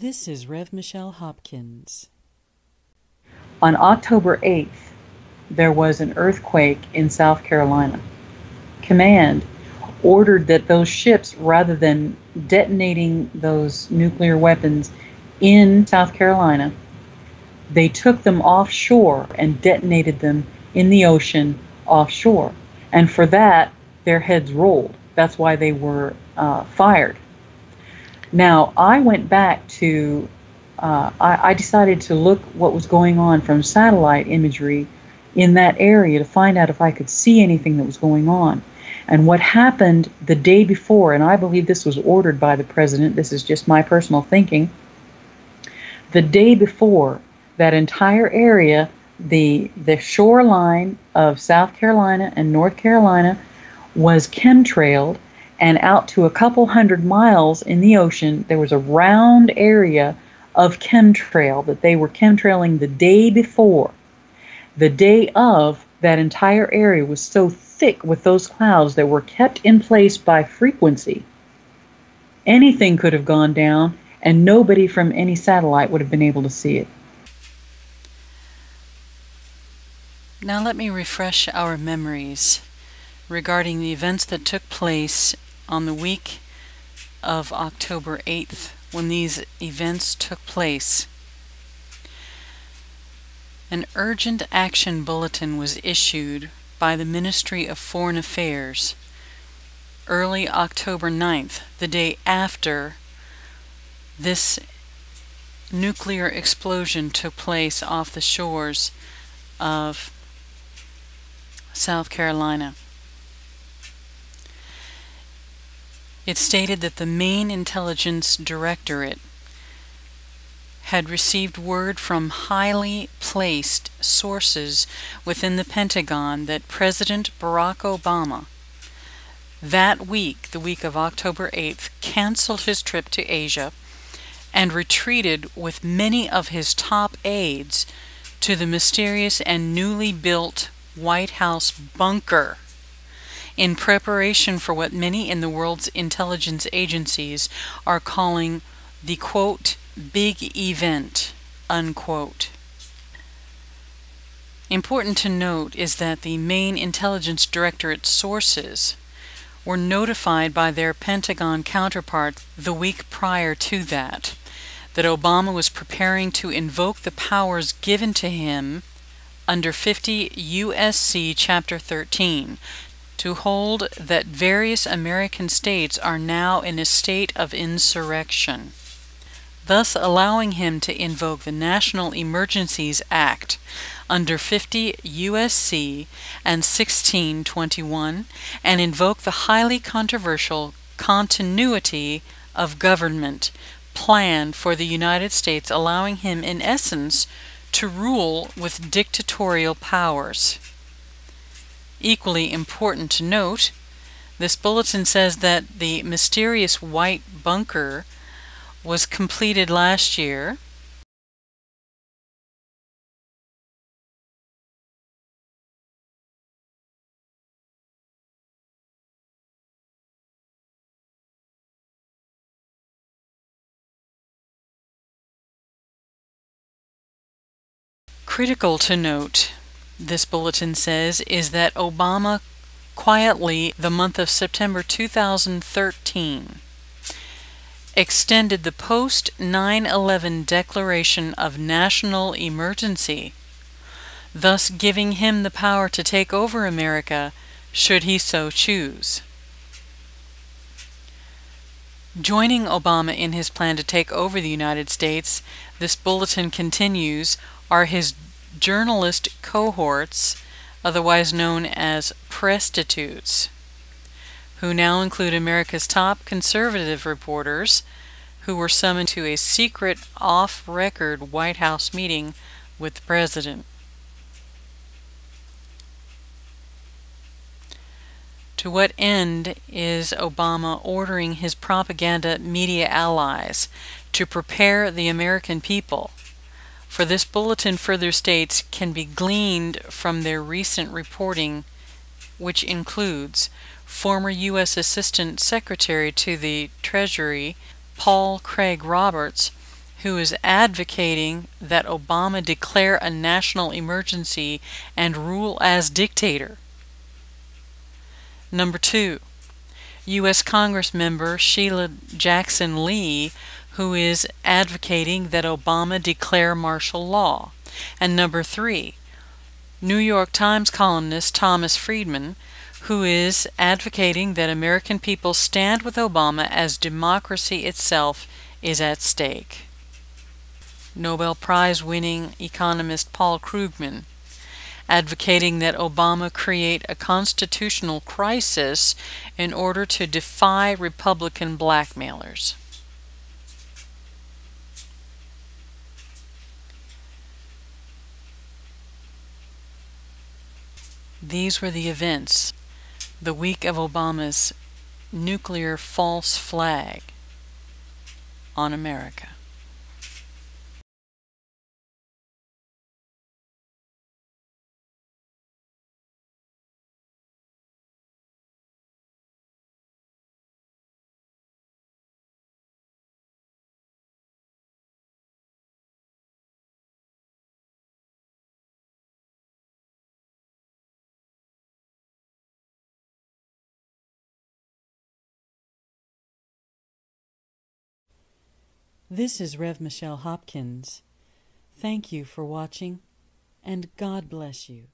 This is Rev. Michelle Hopkins. On October 8th, there was an earthquake in South Carolina. Command ordered that those ships, rather than detonating those nuclear weapons in South Carolina, they took them offshore and detonated them in the ocean offshore. And for that, their heads rolled. That's why they were fired. Now, I went back to, I decided to look what was going on from satellite imagery in that area to find out if I could see anything that was going on. And what happened the day before, and I believe this was ordered by the president, this is just my personal thinking, the day before, that entire area, the shoreline of South Carolina and North Carolina was chemtrailed, and out to a couple hundred miles in the ocean, there was a round area of chemtrail that they were chemtrailing the day before. The day of, that entire area was so thick with those clouds that were kept in place by frequency. Anything could have gone down, and nobody from any satellite would have been able to see it. Now let me refresh our memories regarding the events that took place on the week of October 8th, when these events took place. An urgent action bulletin was issued by the Ministry of Foreign Affairs early October 9th, the day after this nuclear explosion took place off the shores of South Carolina. It stated that the main intelligence directorate had received word from highly placed sources within the Pentagon that President Barack Obama, that week, the week of October 8th, canceled his trip to Asia and retreated with many of his top aides to the mysterious and newly built White House bunker in preparation for what many in the world's intelligence agencies are calling the, quote, big event, unquote. Important to note is that the main intelligence directorate sources were notified by their Pentagon counterpart the week prior to that Obama was preparing to invoke the powers given to him under 50 U.S.C. Chapter 13 to hold that various American states are now in a state of insurrection, thus allowing him to invoke the National Emergencies Act under 50 U.S.C. and 1621 and invoke the highly controversial continuity of government plan for the United States, allowing him in essence to rule with dictatorial powers. Equally important to note, this bulletin says that the mysterious white bunker was completed last year, critical to note, this bulletin says, is that Obama quietly, the month of September 2013, extended the post-9/11 declaration of national emergency, thus giving him the power to take over America should he so choose. Joining Obama in his plan to take over the United States, this bulletin continues, are his journalist cohorts, otherwise known as prostitutes, who now include America's top conservative reporters who were summoned to a secret off-record White House meeting with the president. To what end is Obama ordering his propaganda media allies to prepare the American people? For this bulletin further states can be gleaned from their recent reporting, which includes former U.S. Assistant Secretary to the Treasury Paul Craig Roberts, who is advocating that Obama declare a national emergency and rule as dictator. Number 2, U.S. Congressmember Sheila Jackson Lee, who is advocating that Obama declare martial law. And number 3, New York Times columnist Thomas Friedman, who is advocating that American people stand with Obama as democracy itself is at stake. Nobel Prize-winning economist Paul Krugman, advocating that Obama create a constitutional crisis in order to defy Republican blackmailers. These were the events the week of Obama's nuclear false flag on America. This is Rev. Michelle Hopkins. Thank you for watching, and God bless you.